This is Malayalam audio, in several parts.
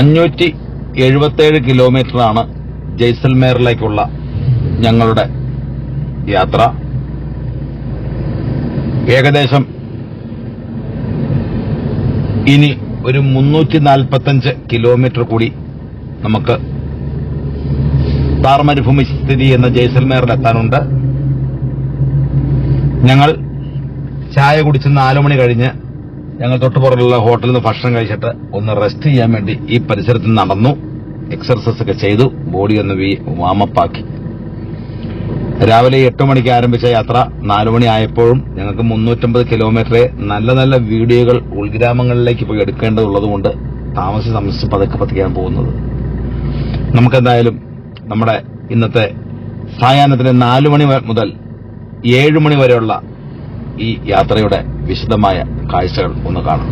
577 കിലോമീറ്ററാണ് ജയ്സൽമേറിലേക്കുള്ള ഞങ്ങളുടെ യാത്ര. ഏകദേശം ഇനി ഒരു 345 കിലോമീറ്റർ കൂടി നമുക്ക് താർ മരുഭൂമി സ്ഥിതി ചെയ്യുന്ന ജയ്സൽമേറിലെത്താനുണ്ട്. ഞങ്ങൾ ചായ കുടിച്ച് 4 മണി കഴിഞ്ഞ് ഞങ്ങൾ തൊട്ടുപുറത്തുള്ള ഹോട്ടലിൽ നിന്ന് ഭക്ഷണം കഴിച്ചിട്ട് ഒന്ന് റെസ്റ്റ് ചെയ്യാൻ വേണ്ടി ഈ പരിസരത്ത് നടന്നു. എക്സർസൈസ് ഒക്കെ ചെയ്തു, ബോഡി ഒന്ന് വാമപ്പാക്കി. രാവിലെ 8 മണിക്ക് ആരംഭിച്ച യാത്ര 4 മണി ആയപ്പോഴും ഞങ്ങൾക്ക് 350 കിലോമീറ്ററെ നല്ല നല്ല വീഡിയോകൾ ഉൾഗ്രാമങ്ങളിലേക്ക് പോയി എടുക്കേണ്ടതുള്ളതുകൊണ്ട് താമസിച്ച് പതുക്കെയാണ് പോകുന്നത്. നമുക്കെന്തായാലും നമ്മുടെ ഇന്നത്തെ സായാഹ്നത്തിന് 4 മണി മുതൽ 7 മണി വരെയുള്ള ഈ യാത്രയുടെ വിശദമായ കാഴ്ചകൾ ഒന്ന് കാണാം.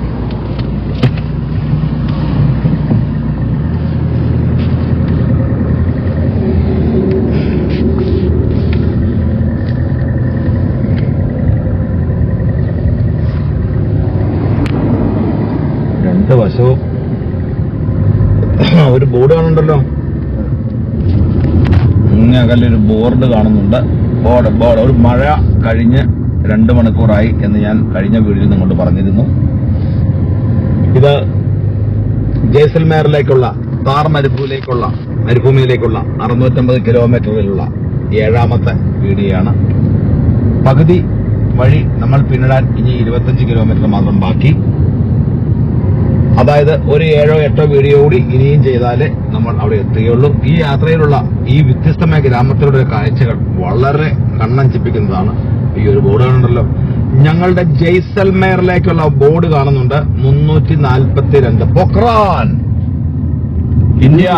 രണ്ട് വശവും ഒരു ബോർഡ് കാണുന്നുണ്ടല്ലോ, അകലൊരു ബോർഡ് കാണുന്നുണ്ട്. ബോർഡ് ഒരു മഴ കഴിഞ്ഞ് 2 മണിക്കൂറായി എന്ന് ഞാൻ കഴിഞ്ഞ വീഡിയോയിൽ നിങ്ങളോട് പറഞ്ഞിരുന്നു. ഇത് ജയ്സൽമേറിലേക്കുള്ള താർ മരുഭൂമിയിലേക്കുള്ള 650 കിലോമീറ്ററിലുള്ള 7ാമത്തെ വീഡിയോയാണ്. പകുതി വഴി നമ്മൾ പിന്നിടാൻ ഇനി 25 കിലോമീറ്റർ മാത്രം ബാക്കി. അതായത് ഒരു 7-8 വീഡിയോ കൂടി ഇനിയും ചെയ്താലേ നമ്മൾ അവിടെ എത്തുകയുള്ളൂ. ഈ യാത്രയിലുള്ള ഈ വ്യത്യസ്തമായ ഗ്രാമത്തിലുള്ള കാഴ്ചകൾ വളരെ കണ്ണഞ്ചിപ്പിക്കുന്നതാണ്. ഈ ഒരു ബോർഡ് കാണുന്നുണ്ടല്ലോ, ഞങ്ങളുടെ ജയ്സൽമേറിലേക്കുള്ള ബോർഡ് കാണുന്നുണ്ട്. 342 പൊക്രാൻ. ഇന്ത്യ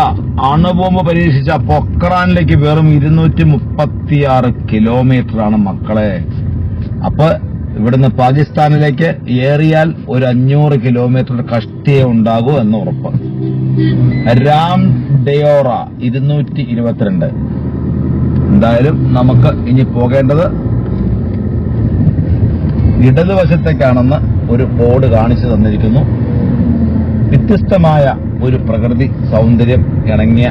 അണുബോംബ് പരീക്ഷിച്ച പൊക്രാനിലേക്ക് വെറും 236 കിലോമീറ്ററാണ് മക്കളെ. അപ്പൊ ഇവിടുന്ന് പാകിസ്ഥാനിലേക്ക് ഏറിയാൽ ഒരു 500 കിലോമീറ്റർ കഷ്ടിയേ ഉണ്ടാകൂ എന്ന് ഉറപ്പ്. രാം ഡയോറ 222. എന്തായാലും നമുക്ക് ഇനി പോകേണ്ടത് ഇടതുവശത്തേക്കാണെന്ന് ഒരു ബോർഡ് കാണിച്ചു തന്നിരിക്കുന്നു. വ്യത്യസ്തമായ ഒരു പ്രകൃതി സൗന്ദര്യം ഇണങ്ങിയ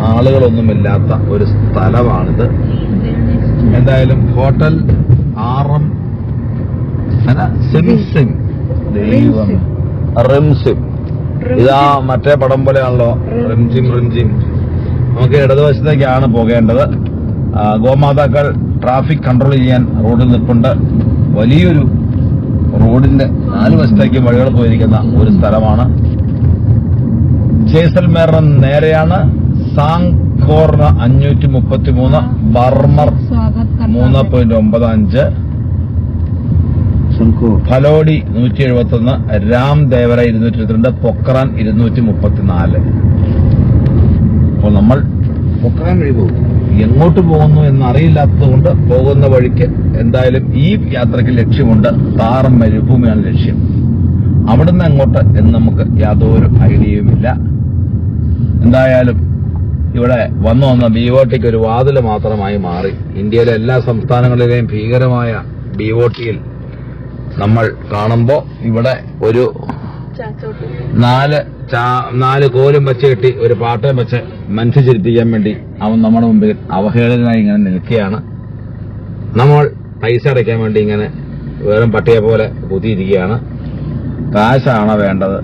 ആളുകളൊന്നുമില്ലാത്ത ഒരു സ്ഥലമാണിത്. എന്തായാലും ഹോട്ടൽ RM റിംസിം. ഇതാ മറ്റേ പടം പോലെയാണല്ലോ, റിംജിം. നമുക്ക് ഇടതുവശത്തേക്കാണ് പോകേണ്ടത്. ഗോമാതാക്കൾ ട്രാഫിക് കൺട്രോൾ ചെയ്യാൻ റോഡിൽ നിൽപ്പുണ്ട്. വലിയൊരു റോഡിന്റെ 4 വശത്തേക്ക് വഴികൾ പോയിരിക്കുന്ന ഒരു സ്ഥലമാണ്. ജയ്സൽമേറിന് നേരെയാണ്. സാങ്ഖോറിന് 533, ബർമർ 3.95, ഫലോഡി 171, രാം ദേവര 222, പൊക്രാൻ 234. അപ്പോൾ നമ്മൾ പൊക്രാൻ വഴി പോകും. എങ്ങോട്ട് പോകുന്നു എന്നറിയില്ലാത്തതുകൊണ്ട് പോകുന്ന വഴിക്ക് എന്തായാലും ഈ യാത്രയ്ക്ക് ലക്ഷ്യമുണ്ട്. താർ മരുഭൂമിയാണ് ലക്ഷ്യം. അവിടുന്ന് അങ്ങോട്ട് എന്ന് നമുക്ക് യാതൊരു ഐഡിയയുമില്ല. എന്തായാലും ഇവിടെ വന്ന BOTക്ക് ഒരു വാതില് മാത്രമായി മാറി. ഇന്ത്യയിലെ എല്ലാ സംസ്ഥാനങ്ങളിലെയും ഭീകരമായ BOTയിൽ നമ്മൾ കാണുമ്പോ ഇവിടെ ഒരു 4 കോലും വെച്ച് കെട്ടി ഒരു പാട്ടയും വെച്ച് മനസ്സ് ചിരിപ്പിക്കാൻ വേണ്ടി അവൻ നമ്മുടെ മുമ്പിൽ അവഹേളനായി ഇങ്ങനെ നിൽക്കുകയാണ്. നമ്മൾ പൈസ അടയ്ക്കാൻ വേണ്ടി ഇങ്ങനെ വെറും പട്ടിയെ പോലെ കുത്തിയിരിക്കുകയാണ്. കാശാണോ വേണ്ടത്,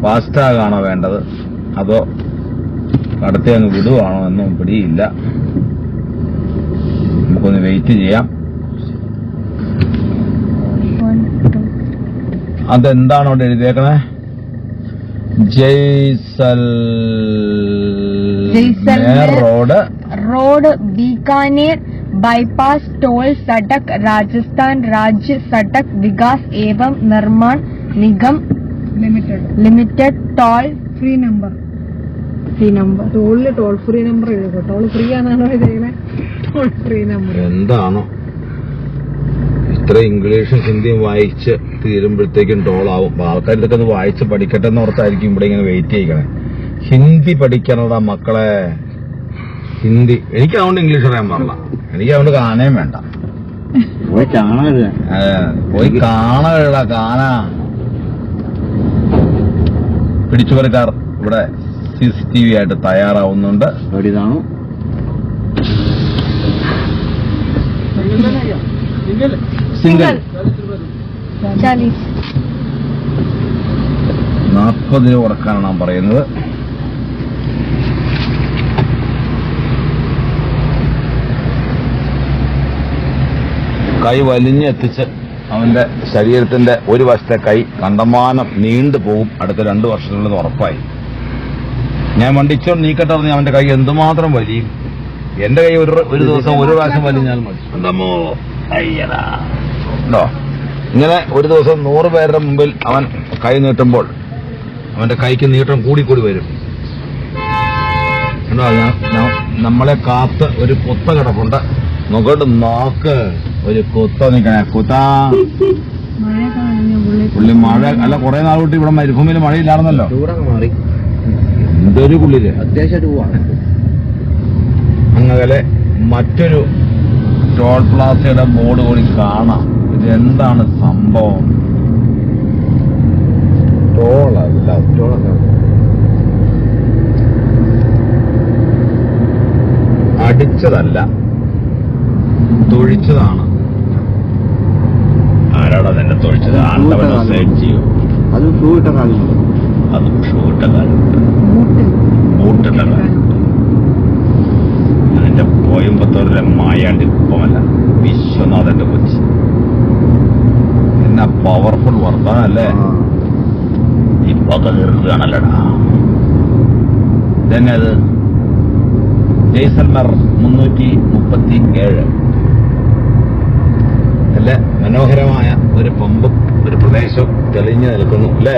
ഫാസ്റ്റാഗാണോ വേണ്ടത്, അതോ കടത്തി അങ്ങ് വിടുവാണോ എന്നും പിടിയില്ല. നമുക്കൊന്ന് വെയിറ്റ് ചെയ്യാം. അതെന്താണ് അവിടെ എഴുതിയേക്കണേ? Jaisalmer road Bikaner bypass toll सड़क राजस्थान राज्य सड़क विकास एवं निर्माण निगम limited toll free number toll free number toll free ആണോ ഇതേനെ? ടോൾ ഫ്രീ നമ്പർ എന്താണോ? ഇത്ര ഇംഗ്ലീഷും ഹിന്ദിയും വായിച്ച് തീരുമ്പോഴത്തേക്കും ടോളാവും. ആൾക്കാർ ഇതൊക്കെ ഒന്ന് വായിച്ച് പഠിക്കട്ടെ എന്ന് ഓർത്തായിരിക്കും ഇവിടെ ഇങ്ങനെ വെയിറ്റ് ചെയ്യണേ. ഹിന്ദി പഠിക്കണടാ മക്കളെ, ഹിന്ദി. എനിക്ക് അതുകൊണ്ട് ഇംഗ്ലീഷ് അറിയാൻ പാടില്ല, എനിക്ക് അതുകൊണ്ട് കാണാൻ വേണ്ട. പോയി കാണാ കാന. പിടിച്ചുപറിക്കാർ ഇവിടെ CCTV ആയിട്ട് തയ്യാറാവുന്നുണ്ട്. ഇതാണ് സിംഗിൾ 40 രൂപ കൊടുക്കാനാണ് നാം പറയുന്നത്. കൈ വലിഞ്ഞെത്തിച്ച് അവന്റെ ശരീരത്തിന്റെ ഒരു വശത്തെ കൈ കണ്ടമാനം നീണ്ടു പോകും അടുത്ത 2 വർഷത്തിനുള്ളിൽ ഉറപ്പായി. ഞാൻ വണ്ടിച്ചോണ്ട് നീക്കട്ടെ പറഞ്ഞ് അവന്റെ കൈ എന്തുമാത്രം വലിയും. എന്റെ കൈ ഒരു ദിവസം ഒരു പ്രാവശ്യം വലിഞ്ഞാൽ മതി. ഉണ്ടോ ഇങ്ങനെ ഒരു ദിവസം 100 പേരുടെ മുമ്പിൽ അവൻ കൈ നീട്ടുമ്പോൾ അവന്റെ കൈക്ക് നീട്ടം കൂടിക്കൂടി വരും. നമ്മളെ കാത്ത് ഒരു കൊത്ത കിടപ്പുണ്ട്. നോക്കോട്ട് നോക്ക്, ഒരു കൊത്ത നിക്കണേ കുത്താ. പുള്ളി മഴ അല്ല, കുറെ നാൾ തൊട്ട് ഇവിടെ മരുഭൂമിയിൽ മഴയില്ലായിരുന്നല്ലോ. മാറി എന്തൊരു പുള്ളില് അത്യാവശ്യമായിട്ട് പോവാണ്. അങ്ങനെ മറ്റൊരു ടോൾ പ്ലാസയുടെ ബോർഡ് കൂടി കാണാം. ഇതെന്താണ് സംഭവം? ടോളല്ല, അടിച്ചതല്ല, തൊഴിച്ചതാണ്. ആരാടാ തന്നെ തൊഴിച്ചത്? ആണ്ടവനെ സൈഡ് ചെയ്യൂ. അതും ഷൂ ഇട്ട കാലുണ്ട്, അതും ഷൂ ഇട്ട കാലുണ്ട്, ബൂട്ടിട്ട കാലുണ്ട്. അതിന്റെ കോയമ്പത്തൂരിലെ മായാണ്ടി കുപ്പമല്ല, വിശ്വനാഥന്റെ കൊച്ചി. എന്നാ പവർഫുൾ വർത്താനല്ലേ? ഇപ്പൊ തീർക്കുകയാണല്ലടാ. ഇതന്നെ അത് ജയ്സൽമർ 337. നല്ല മനോഹരമായ ഒരു പമ്പും ഒരു പ്രദേശവും തെളിഞ്ഞു നിൽക്കുന്നു അല്ലേ?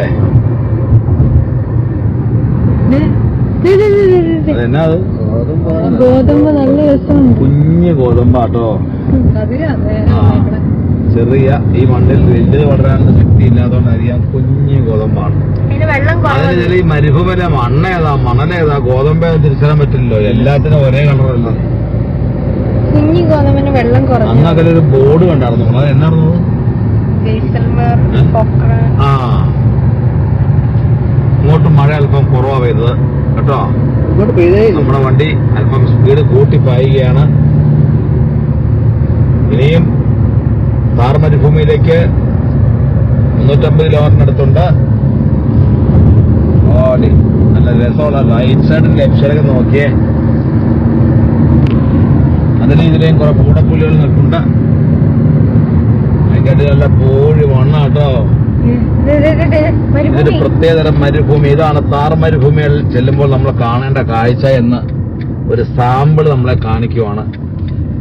അതെന്നാ അത്? ഗോതമ്പ് നല്ല രസമുണ്ട്. കുഞ്ഞ് ഗോതമ്പാട്ടോ. ചെറിയ ഈ മണ്ണിൽ വലിയത് വളരാനൊന്നും ശക്തിയില്ലാത്തതുകൊണ്ട് അറിയാം, കുഞ്ഞ് ഗോതമ്പാണ്. അതിന് ഈ മരുഭൂമിയിലെ മണ്ണേതാ മണലേതാ ഗോതമ്പേ തിരിച്ചറിയാൻ പറ്റില്ലല്ലോ, എല്ലാത്തിനും ഒരേ കളറല്ലേ. കുഞ്ഞു ഗോതമ്പിന് വെള്ളം കുറഞ്ഞു. അന്ന് അതിലൊരു ബോർഡ് കണ്ടായിരുന്നു. അത് എന്നായിരുന്നു? ആ, ഇങ്ങോട്ട് മഴ അല്പം കുറവാ പെയ്തത് കേട്ടോ. നമ്മുടെ വണ്ടി അല്പം സ്പീഡ് കൂട്ടി പായുകയാണ്. ഇനിയും താർ മരുഭൂമിയിലേക്ക് 350 കിലോമീറ്ററിനടുത്തുണ്ട്. നല്ല രസമുള്ള റൈറ്റ് സൈഡും ലെഫ്റ്റ് സൈഡൊക്കെ നോക്കിയേ. അതിന് ഇതിലേയും കുറെ പൂടപ്പുല്ലുകൾ നിൽക്കുന്നുണ്ട്. അതിന്റെ അടിയിൽ നല്ല പൂഴി മണ്ണാട്ടോ. ഇതൊരു പ്രത്യേകതരം മരുഭൂമി. ഇതാണ് താർ മരുഭൂമികളിൽ ചെല്ലുമ്പോൾ നമ്മൾ കാണേണ്ട കാഴ്ച എന്ന് ഒരു സാമ്പിൾ നമ്മളെ കാണിക്കുവാണ്.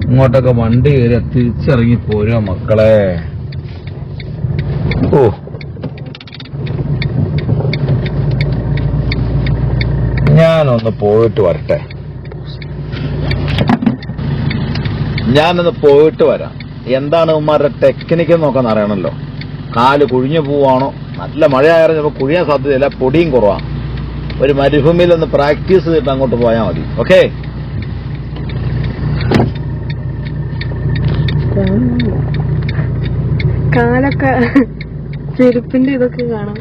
ഇങ്ങോട്ടൊക്കെ വണ്ടി കയറി തിരിച്ചിറങ്ങി പോരുക മക്കളെ. ഓ, ഞാനൊന്ന് പോയിട്ട് വരട്ടെ. ഞാനൊന്ന് പോയിട്ട് വരാം. എന്താണ് ഉമ്മാരുടെ ടെക്നിക്ക് നോക്കാൻ അറിയണമല്ലോ. കാല് കുഴിഞ്ഞു പോവാണോ? നല്ല മഴയായാലും ചിലപ്പോൾ കുഴിയാൻ സാധ്യതയില്ല, പൊടിയും കുറവാണ്. ഒരു മരുഭൂമിയിൽ ഒന്ന് പ്രാക്ടീസ് ചെയ്തിട്ട് അങ്ങോട്ട് പോയാൽ മതി. ഓക്കെ, കാലൊക്കെ ചെരുപ്പിന്റെ ഇതൊക്കെ കാണാം.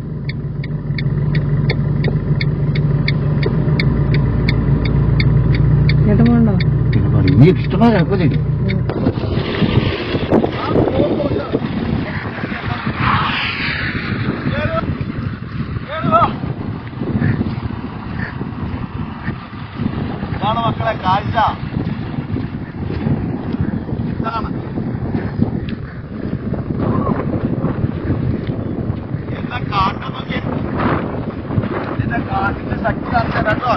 ചേട്ടമുണ്ടോ? ഇഷ്ടമായ ഇതാണ് മക്കളെ കാഴ്ച. ഇതാണ് എന്നെ കാട്ടം നോക്കി, എന്റെ കാട്ടിന്റെ ശക്തി കാണിച്ച കേട്ടോ.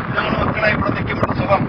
ഇതാണ് മക്കളെ ഇവിടെ നിൽക്കുമ്പോൾ സുഖം.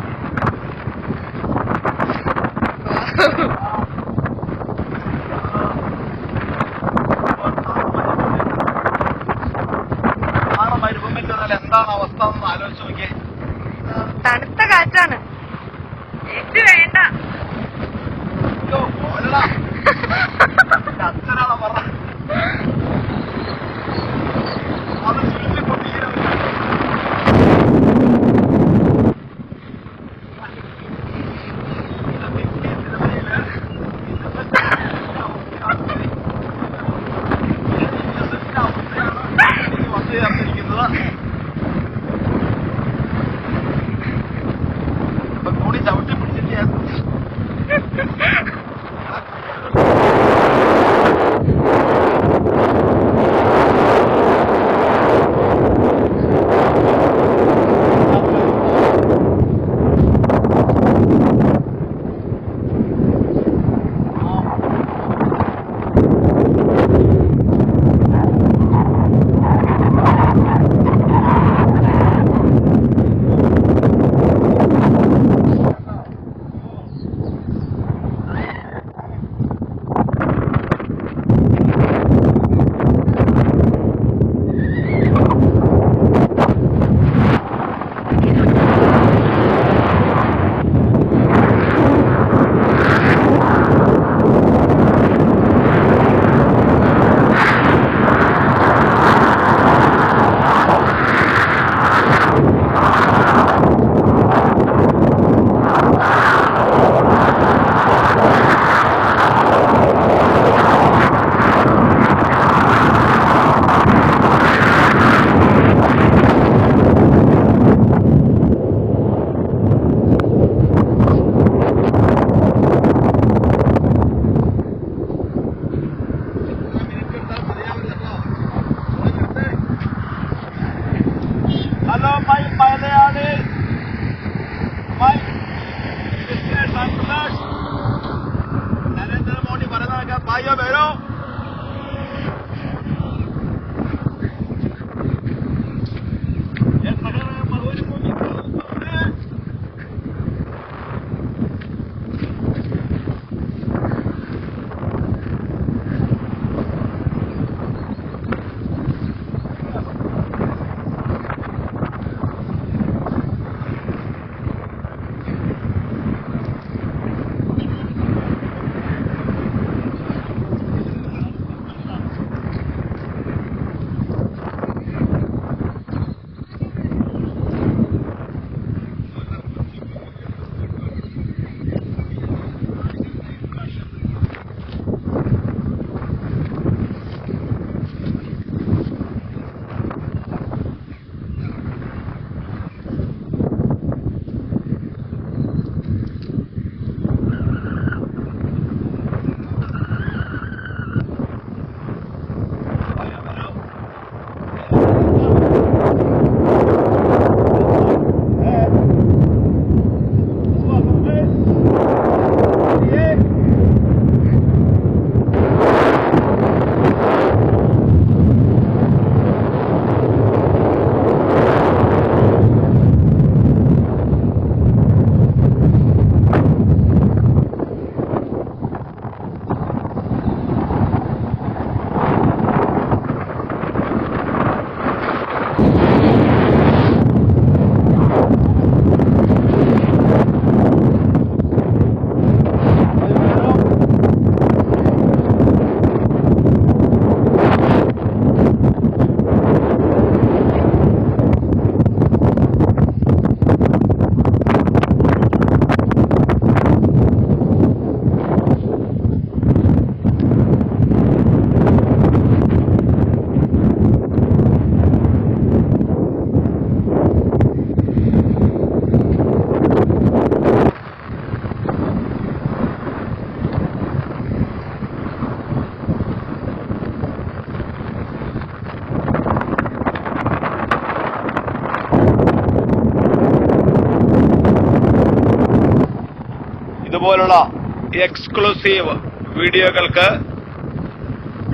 എക്സ്ക്ലൂസീവ് വീഡിയോകൾക്ക്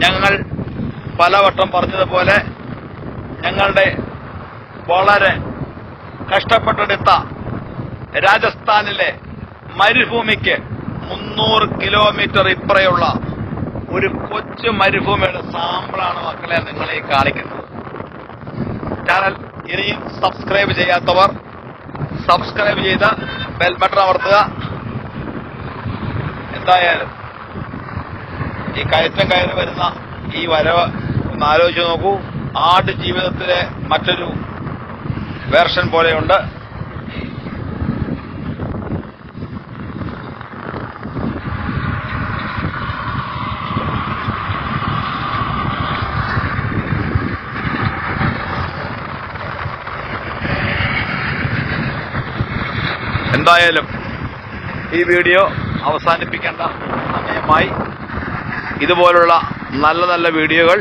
ഞങ്ങൾ പലവട്ടം പറഞ്ഞതുപോലെ ഞങ്ങളുടെ വളരെ കഷ്ടപ്പെട്ടെടുത്ത രാജസ്ഥാനിലെ മരുഭൂമിക്ക് 300 കിലോമീറ്റർ ഇപ്പറയുള്ള ഒരു കൊച്ചു മരുഭൂമിയുടെ സാമ്പിളാണ് മക്കളെ നിങ്ങളെ കാണിക്കുന്നത്. ചാനൽ ഇനിയും സബ്സ്ക്രൈബ് ചെയ്യാത്തവർ സബ്സ്ക്രൈബ് ചെയ്ത് ബെൽ ബട്ടൺ അമർത്തുക. എന്തായാലും ഈ കയറ്റം കയറി വരുന്ന ഈ വരവ് ഒന്ന് ആലോചിച്ച് നോക്കൂ. ആട് ജീവിതത്തിലെ മറ്റൊരു വേർഷൻ പോലെയുണ്ട്. എന്തായാലും ഈ വീഡിയോ അവസാനിപ്പിക്കേണ്ട സമയമായി. ഇതുപോലുള്ള നല്ല നല്ല വീഡിയോകൾ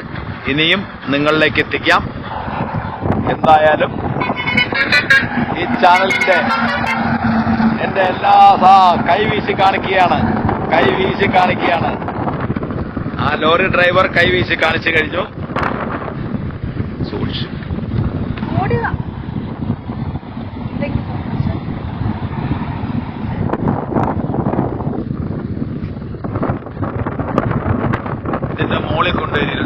ഇനിയും നിങ്ങളിലേക്ക് എത്തിക്കാം. എന്തായാലും ഈ ചാനലിന്റെ എന്റെ എല്ലാ കൈവീശി കാണിക്കുകയാണ്. ആ ലോറി ഡ്രൈവർ കൈവീശി കാണിച്ചു കഴിഞ്ഞു. സൂക്ഷിച്ചു. ഇതിന്റെ മുകളിൽ കൊണ്ടുവരിക.